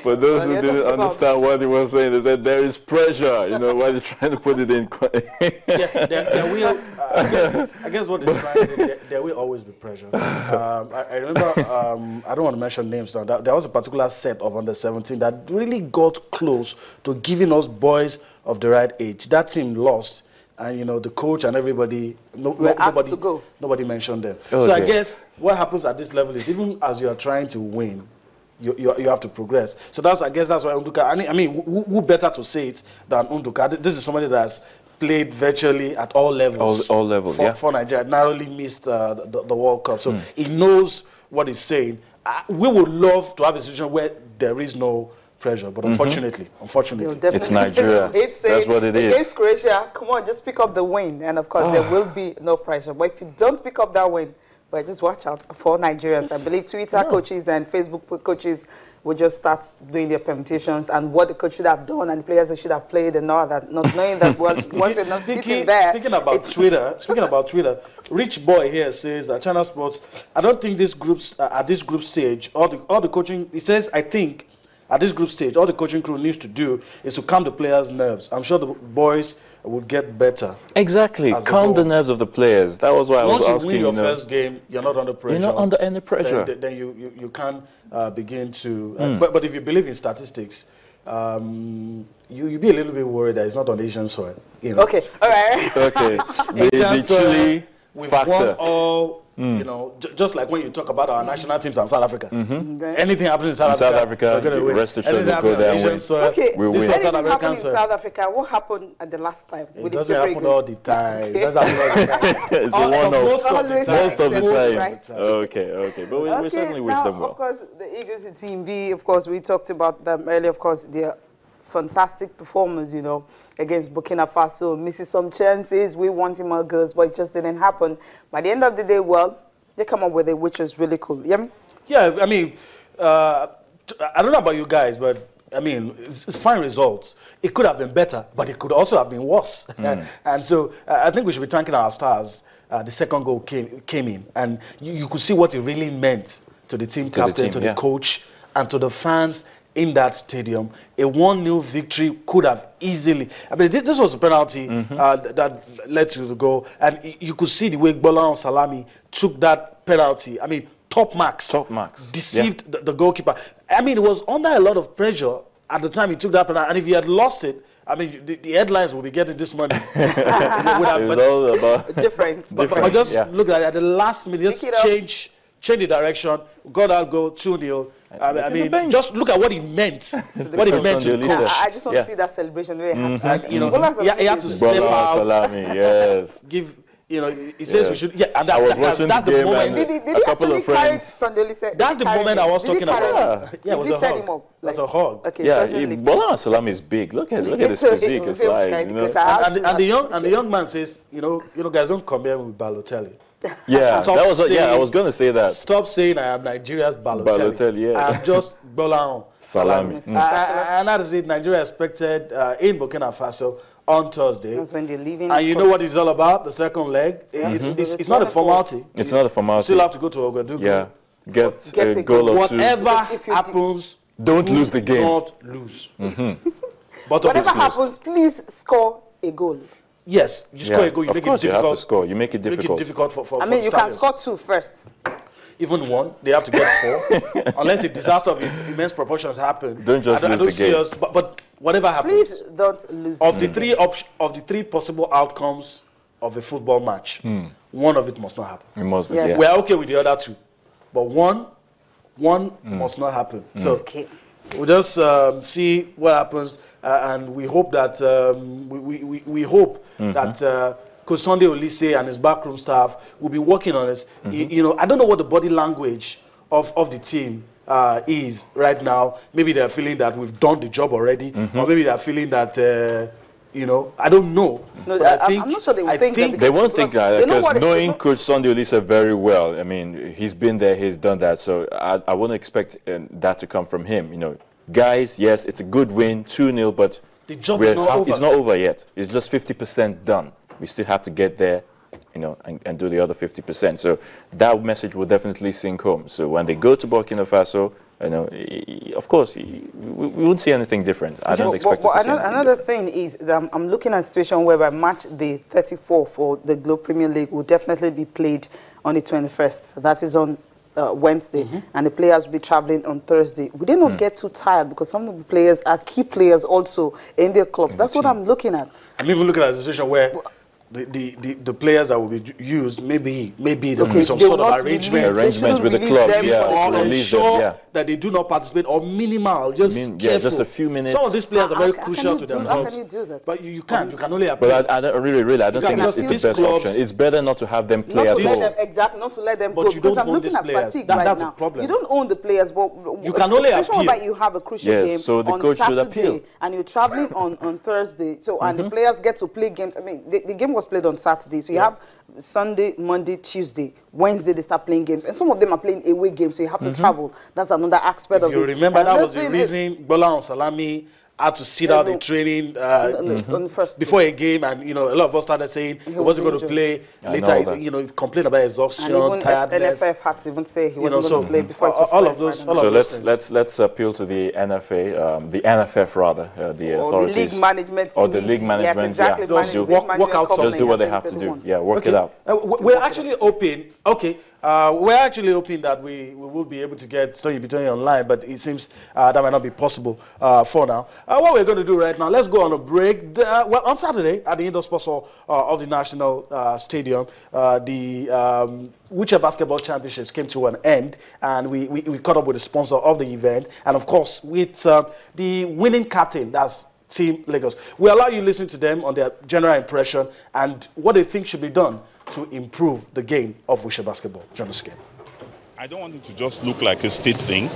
For those who didn't understand what he was saying, is that there is pressure, you know, while you're trying to put it in. there will, I guess what they're trying to do, there will always be pressure. I remember, I don't want to mention names now, there was a particular set of under 17 that really got close to giving us boys of the right age. That team lost. And, you know, the coach and everybody, nobody mentioned them. Okay. So I guess what happens at this level is even as you are trying to win, you have to progress. So I guess that's why Unduka, I mean, who better to say it than Unduka? This is somebody that has played virtually at all levels. All levels, for Nigeria, narrowly missed the World Cup. So he knows what he's saying. We would love to have a situation where there is no pressure, but unfortunately, it's Nigeria. That's what it is. Against Croatia, come on, just pick up the win, and of course there will be no pressure. But if you don't pick up that win, well, just watch out for Nigerians. I believe Twitter coaches and Facebook coaches will just start doing their permutations and what the coach should have done and the players they should have played and all that, not knowing that once you're not sitting there. Speaking about Twitter, Rich Boy here says that China Sports, I don't think this groups at this group stage, all the coaching, he says, I think at this group stage, all the coaching crew needs to do is to calm the players' nerves. I'm sure the boys would get better. Exactly. Calm the nerves of the players. That was why I was asking. Once you win your first game, you're not under pressure. You're not under any pressure. Then you can begin to... but if you believe in statistics, you'd be a little bit worried that it's not on Asian soil. You know? Okay. All right. Okay. The Chile we've factor. won all... You know, just like when you talk about our national teams in South Africa. Anything happens in South Africa, we're going to rest assured we'll go there and win. Okay, we'll win. Anything happened in South Africa, what happened at the last time? It doesn't happen all the time. It doesn't happen all the time. It's a one-off. Most of the time. Right. Okay. But we certainly wish them well. Of course, the Eagles in Team B, of course, we talked about them earlier. Of course, they're fantastic performance, you know, against Burkina Faso. Misses some chances. We wanted more goals, but it just didn't happen. By the end of the day, well, they come up with it, which is really cool. Yeah, I mean, I don't know about you guys, but I mean, it's fine results. It could have been better, but it could also have been worse. And so I think we should be thanking our stars. The second goal came in, and you could see what it really meant to the team captain, to the coach, and to the fans in that stadium. A 1-0 victory could have easily... I mean, this was a penalty that led to the goal. And you could see the way Bolan Salami took that penalty. I mean, top marks. Deceived the goalkeeper. I mean, it was under a lot of pressure at the time he took that penalty. And if he had lost it, I mean, the headlines would be getting this money. Different. But just look at it. At the last minute, just change the direction, got that goal 2-0. I mean, just look at what it meant. What it meant to the coach. I just want to see that celebration where he had you know, he had to step out. Salami, yes. Give, you know, he says we should. Yeah, and that's the moment. Did he actually carry Sandoli? That's the moment I was talking about. Yeah, it was a hug. That's a hug. Okay, yeah, Bolan Salami is big. Look at his physique. It's like, you know. And the young man says, you know, guys, don't compare with Balotelli. Yeah, I was going to say that. Stop saying I am Nigeria's Balotelli. I am just Bolan Salami. And that is it. Nigeria expected in Burkina Faso on Thursday. That's when they're leaving. And you know what it's all about? The second leg. It's not a formality. It's not a formality. You still have to go to Ouagadougou. Yeah, get a goal or two. Whatever happens, don't lose the game. Not lose. But whatever happens, please score a goal. Yes, you score a goal, you make it difficult. You have to score. You make it difficult. Make it difficult for I mean, you can score 2 first. Even 1, they have to get 4. Unless a disaster of immense proportions happens. Don't just lose the game. But whatever happens. Please don't lose of the three possible outcomes of a football match, one of it must not happen. It must. Yes. Yeah. We are okay with the other 2, but one must not happen. So we'll just see what happens, and we hope that we hope that Coach Sunday Olise and his backroom staff will be working on this. You know, I don't know what the body language of the team is right now. Maybe they're feeling that we've done the job already, or maybe they're feeling that you know, I don't know. No, I'm not sure they will think that. They won't think that, because knowing Coach Sunday Olise very well, I mean, he's been there, he's done that, so I wouldn't expect that to come from him. You know, guys, yes, it's a good win, 2-0, but the job is not over. It's not over yet. It's just 50% done. We still have to get there you know, and do the other 50%. So that message will definitely sink home. So when they go to Burkina Faso, you know, of course, we wouldn't see anything different. I don't expect to see anything another thing is that I'm looking at a situation whereby match the 34 for the Globe Premier League will definitely be played on the 21st. That is on Wednesday, and the players will be traveling on Thursday. We did not get too tired because some of the players are key players also in their clubs. That's what I'm looking at. I'm even looking at a situation where the players that will be used, maybe there will be some sort of arrangements with the club, or ensure that they do not participate, or minimal, just just a few minutes. Some of these players are very crucial to them. How can you do that? But you can't. You can only appeal. But I don't think it's the best option. It's better not to have them play at all. Exactly, not to let them go. But you don't own these players. That's a problem. You don't own the players, but you can only appeal. That you have a crucial game so the on coach should Saturday, appeal. and you're traveling on Thursday. So and the players get to play games. I mean, the game was played on Saturday, so you have Sunday, Monday, Tuesday, Wednesday they start playing games, and some of them are playing away games, so you have to travel. That's another aspect of it. You remember that was the reason Bola Salami had to sit out in training before a game, and you know, a lot of us started saying he wasn't going to play. Later, you know, complained about exhaustion, and tiredness. NFF had to even say he wasn't going to play before it was all of those. So let's appeal to the NFA, the NFF rather, the authorities, the league management, or the league management. Yes, exactly. Just work out something. Just do what they have to do. Yeah, work it out. We're actually hoping. Okay. We're actually hoping that we will be able to get Story Bitoni online, but it seems that might not be possible for now. What we're going to do right now, let's go on a break. Well, on Saturday at the indoor sports hall of the National Stadium, the Wheelchair Basketball Championships came to an end, and we caught up with the sponsor of the event, and of course with the winning captain, that's Team Lagos. We allow you to listen to them on their general impression and what they think should be done to improve the game of wheelchair basketball. Join us again. I don't want it to just look like a state thing.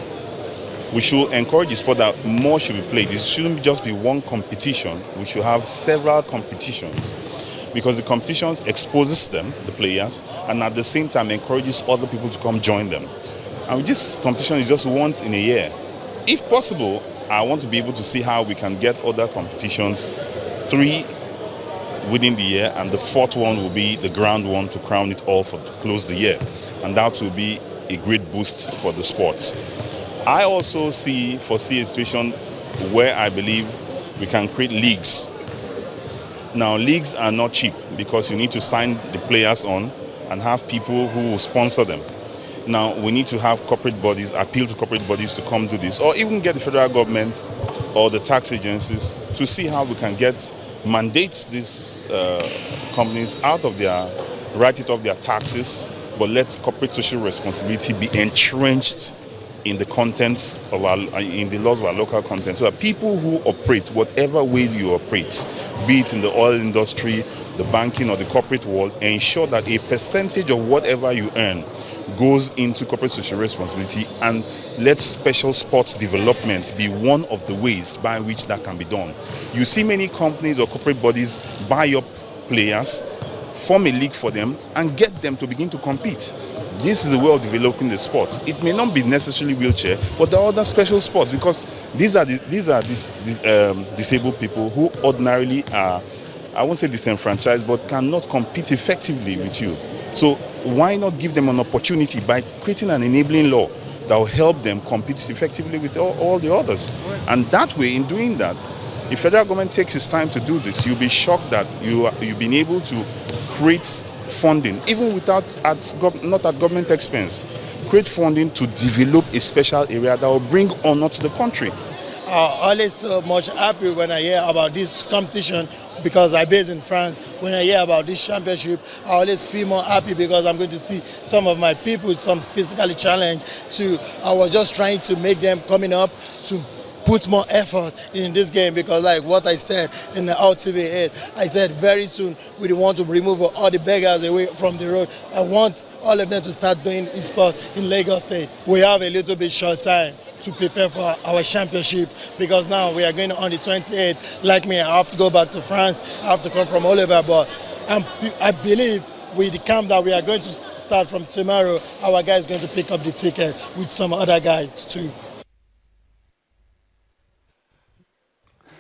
We should encourage the sport that more should be played. It shouldn't just be one competition. We should have several competitions, because the competitions exposes them, the players, and at the same time encourages other people to come join them. And this competition is just once in a year. If possible, I want to be able to see how we can get other competitions, 3 within the year, and the 4th one will be the grand one to crown it all to close the year, and that will be a great boost for the sports. I also foresee a situation where I believe we can create leagues. Now, leagues are not cheap because you need to sign the players on and have people who will sponsor them. Now, we need to have corporate bodies, appeal to corporate bodies to come do this, or even get the federal government or the tax agencies to see how we can mandate these companies out of write it off their taxes, but let corporate social responsibility be entrenched in the contents of in the laws of our local content, so that people who operate, whatever way you operate, be it in the oil industry, the banking or the corporate world, ensure that a percentage of whatever you earn goes into corporate social responsibility, and let special sports development be one of the ways by which that can be done. You see many companies or corporate bodies buy up players, form a league for them, and get them to begin to compete. This is a way of developing the sport. It may not be necessarily wheelchair, but there are other special sports, because these are disabled people who ordinarily are, I won't say disenfranchised, but cannot compete effectively with you. So why not give them an opportunity by creating an enabling law that will help them compete effectively with all the others? And that way, in doing that, if the federal government takes its time to do this, you'll be shocked that you've been able to create funding, even not at government expense, create funding to develop a special area that will bring honor to the country. Always so much happy when I hear about this competition, because I'm based in France. When I hear about this championship, I always feel more happy because I'm going to see some of my people, some physically challenged too. I was just trying to make them coming up to put more effort in this game, because like what I said in the RTV8, I said very soon we want to remove all the beggars away from the road. I want all of them to start doing sport in Lagos State. We have a little bit short time to prepare for our championship, because now we are going on the 28th. Like me, I have to go back to France. I have to come from all over, but I believe with the camp that we are going to start from tomorrow, our guy is going to pick up the ticket with some other guys too.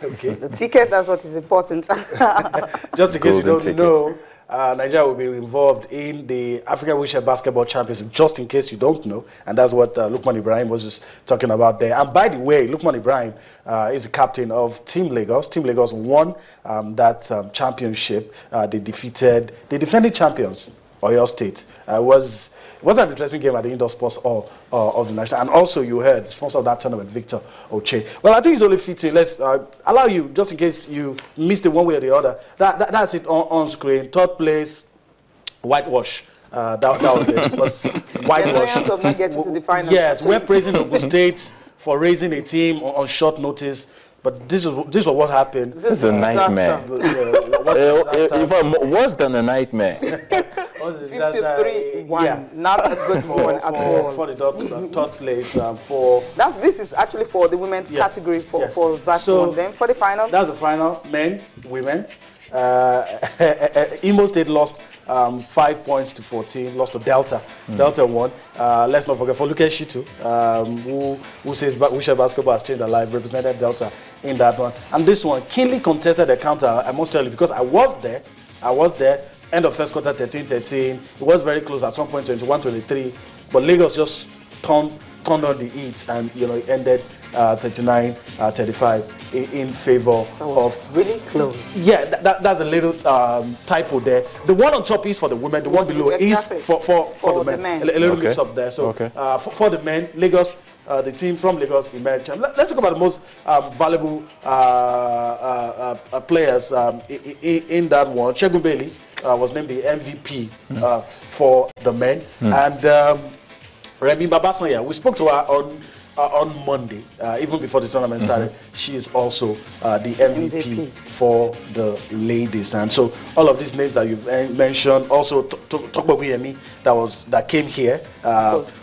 Okay. The ticket, that's what is important. Just in case you don't know, Nigeria will be involved in the African Wheelchair Basketball Championship, just in case you don't know. And that's what Lukman Ibrahim was just talking about there. And by the way, Lukman Ibrahim is the captain of Team Lagos. Team Lagos won that championship. They defeated the defending champions, Oyo State. It was an interesting game at the Indoor Sports Hall of the National. And also, you heard the sponsor of that tournament, Victor Oche. Well, I think it's only fitting. Let's allow you, just in case you missed it one way or the other. That's it on screen. Third place, whitewash. That was it. It was whitewash. The of not getting to the final. Yes, we're praising Ogun State for raising a team on short notice. But this was what happened. This is a nightmare. Worse than a nightmare. 53-1. Yeah. Not a good one at all. For the third place. This is actually for the women's category for that one. Then for the final. That's the final. Men, women. Imo State lost 5 points to 14, lost to Delta. Delta won. Let's not forget for Luke Shitu, who says Wheelchair Basketball has changed their life, represented Delta in that one. And this one, keenly contested encounter, I must tell you, because I was there. End of first quarter, 13-13. It was very close at some point, 21-23. But Lagos just turned on the heat, and it ended 39-35 in favor of. Really close. Yeah, that's a little typo there. The one on top is for the women. The one below is for the men. A little mix up there. So for the men, Lagos. The team from Lagos emerged. Let's talk about the most valuable players in that one. Shegun Bailey was named the MVP for the men. And Remy Babasanya, we spoke to her on Monday, even before the tournament started. She is also the MVP for the ladies. And so all of these names that you've mentioned, also Tokbo Yemi that came here,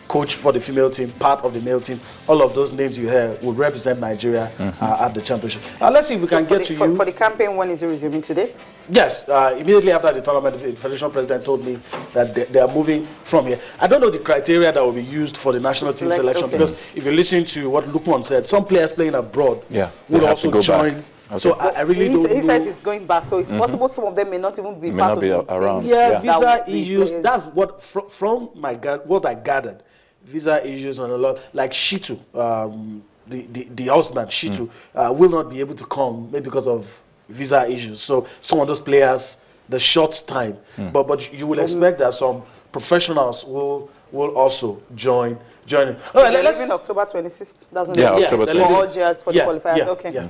coach for the female team, part of the male team, all of those names you heard will represent Nigeria at the championship. Let's see if we can get to you. For the campaign, when is it resuming today? Yes, immediately after the tournament, the federation president told me that they are moving from here. I don't know the criteria that will be used for the national team selection, because if you listen to what Lukman said, some players playing abroad will also join. Okay. So I really don't know. He says he's going back, so it's possible some of them may not even be part of the around. team. Yeah, visa issues. That's what from what I gathered. Visa issues and a lot, like Shitu, the husband Shitu, will not be able to come maybe because of visa issues. So some of those players, the short time, but you will expect that some professionals will also join. All right, let's October 26th. That's October 26th. For the qualifiers. Okay.